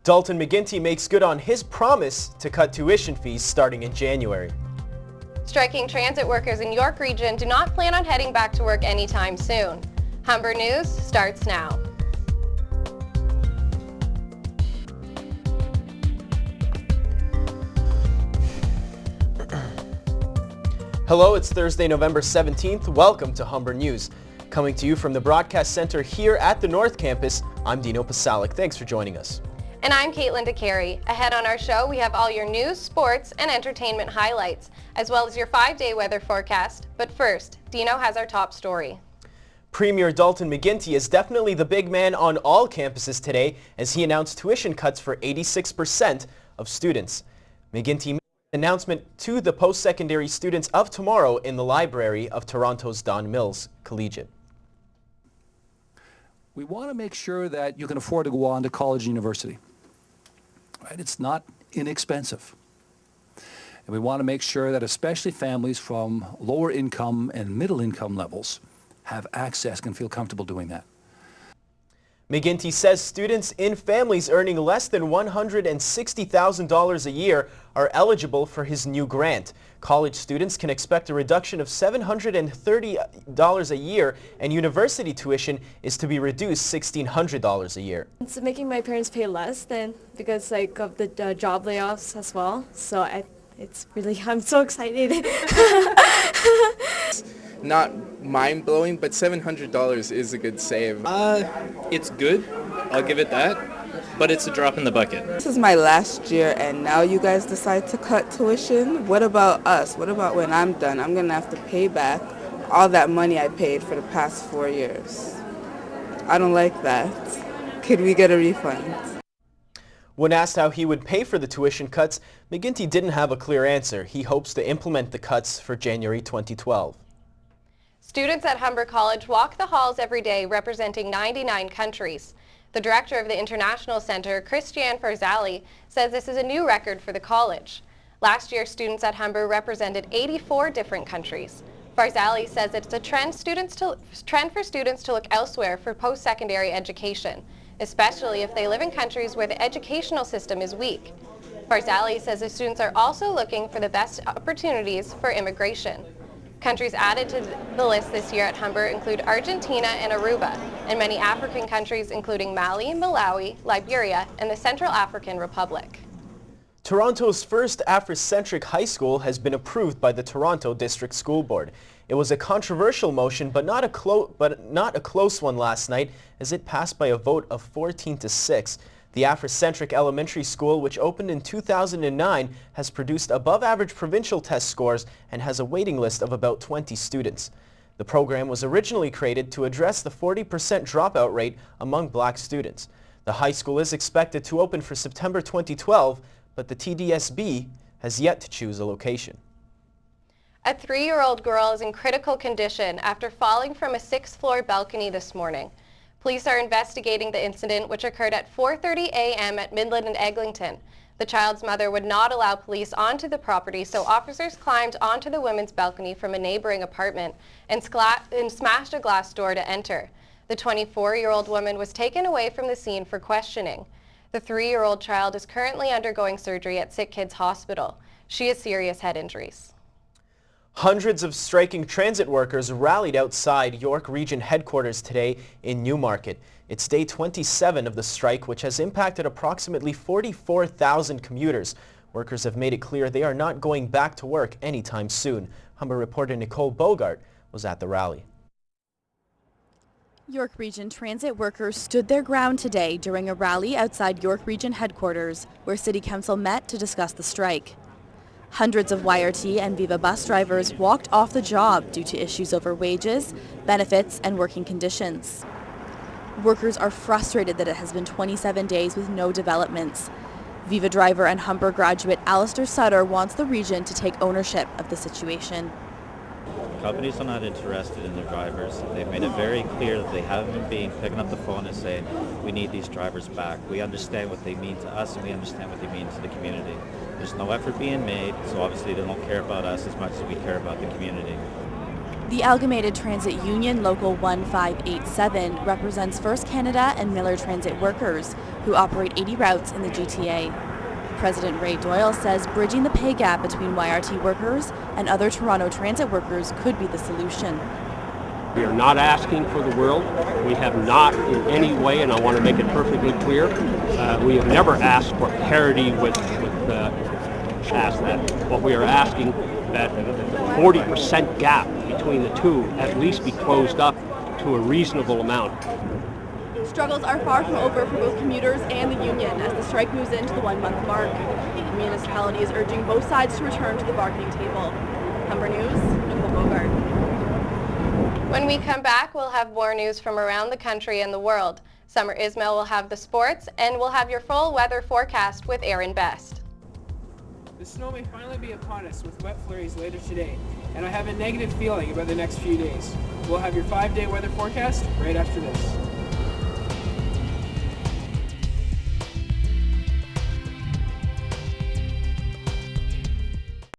Dalton McGuinty makes good on his promise to cut tuition fees starting in January. Striking transit workers in York Region do not plan on heading back to work anytime soon. Humber News starts now. Hello, it's Thursday, November 17th. Welcome to Humber News. Coming to you from the Broadcast Center here at the North Campus, I'm Dino Pasalic. Thanks for joining us. And I'm Caitlin DeCary. Ahead on our show, we have all your news, sports, and entertainment highlights, as well as your 5-day weather forecast. But first, Dino has our top story. Premier Dalton McGuinty is definitely the big man on all campuses today as he announced tuition cuts for 86% of students. McGuinty made an announcement to the post-secondary students of tomorrow in the library of Toronto's Don Mills Collegiate. We want to make sure that you can afford to go on to college and university. Right? It's not inexpensive. And we want to make sure that especially families from lower income and middle income levels have access, can feel comfortable doing that. McGuinty says students in families earning less than $160,000 a year are eligible for his new grant. College students can expect a reduction of $730 a year, and university tuition is to be reduced $1,600 a year. It's making my parents pay less than because of the job layoffs as well. So I'm so excited. Not mind-blowing, but $700 is a good save. It's good, I'll give it that, but it's a drop in the bucket. This is my last year and now you guys decide to cut tuition. What about us? What about when I'm done? I'm gonna have to pay back all that money I paid for the past 4 years. I don't like that. Could we get a refund? When asked how he would pay for the tuition cuts, McGuinty didn't have a clear answer. He hopes to implement the cuts for January 2012. Students at Humber College walk the halls every day representing 99 countries. The director of the International Center, Christiane Farzali, says this is a new record for the college. Last year, students at Humber represented 84 different countries. Farzali says it's a trend for students to look elsewhere for post-secondary education, especially if they live in countries where the educational system is weak. Farzali says the students are also looking for the best opportunities for immigration. Countries added to the list this year at Humber include Argentina and Aruba, and many African countries including Mali, Malawi, Liberia, and the Central African Republic. Toronto's first Afrocentric high school has been approved by the Toronto District School Board. It was a controversial motion, but not a close one last night, as it passed by a vote of 14-6. The Afrocentric Elementary School, which opened in 2009, has produced above-average provincial test scores and has a waiting list of about 20 students. The program was originally created to address the 40% dropout rate among black students. The high school is expected to open for September 2012, but the TDSB has yet to choose a location. A 3-year-old girl is in critical condition after falling from a 6th-floor balcony this morning. Police are investigating the incident, which occurred at 4:30 a.m. at Midland and Eglinton. The child's mother would not allow police onto the property, so officers climbed onto the women's balcony from a neighboring apartment and smashed a glass door to enter. The 24-year-old woman was taken away from the scene for questioning. The 3-year-old child is currently undergoing surgery at Sick Kids Hospital. She has serious head injuries. Hundreds of striking transit workers rallied outside York Region headquarters today in Newmarket. It's day 27 of the strike, which has impacted approximately 44,000 commuters. Workers have made it clear they are not going back to work anytime soon. Humber reporter Nicole Bogart was at the rally. York Region transit workers stood their ground today during a rally outside York Region headquarters, where City Council met to discuss the strike. Hundreds of YRT and Viva bus drivers walked off the job due to issues over wages, benefits, and working conditions. Workers are frustrated that it has been 27 days with no developments. Viva driver and Humber graduate Alistair Sutter wants the region to take ownership of the situation. Companies are not interested in their drivers. They've made it very clear that they haven't been picking up the phone and saying, we need these drivers back. We understand what they mean to us and we understand what they mean to the community. There's no effort being made, so obviously they don't care about us as much as we care about the community. The Amalgamated Transit Union Local 1587 represents First Canada and Miller Transit workers who operate 80 routes in the GTA. President Ray Doyle says bridging the pay gap between YRT workers and other Toronto transit workers could be the solution. We are not asking for the world. We have not in any way, and I want to make it perfectly clear, we have never asked for parity with past that. What we are asking that the 40% gap between the two at least be closed up to a reasonable amount. Struggles are far from over for both commuters and the union as the strike moves into the 1-month mark. The municipality is urging both sides to return to the bargaining table. Humber News, Nicole Bogart. When we come back, we'll have more news from around the country and the world. Summer Ismail will have the sports, and we'll have your full weather forecast with Aaron Best. The snow may finally be upon us with wet flurries later today, and I have a negative feeling about the next few days. We'll have your 5-day weather forecast right after this.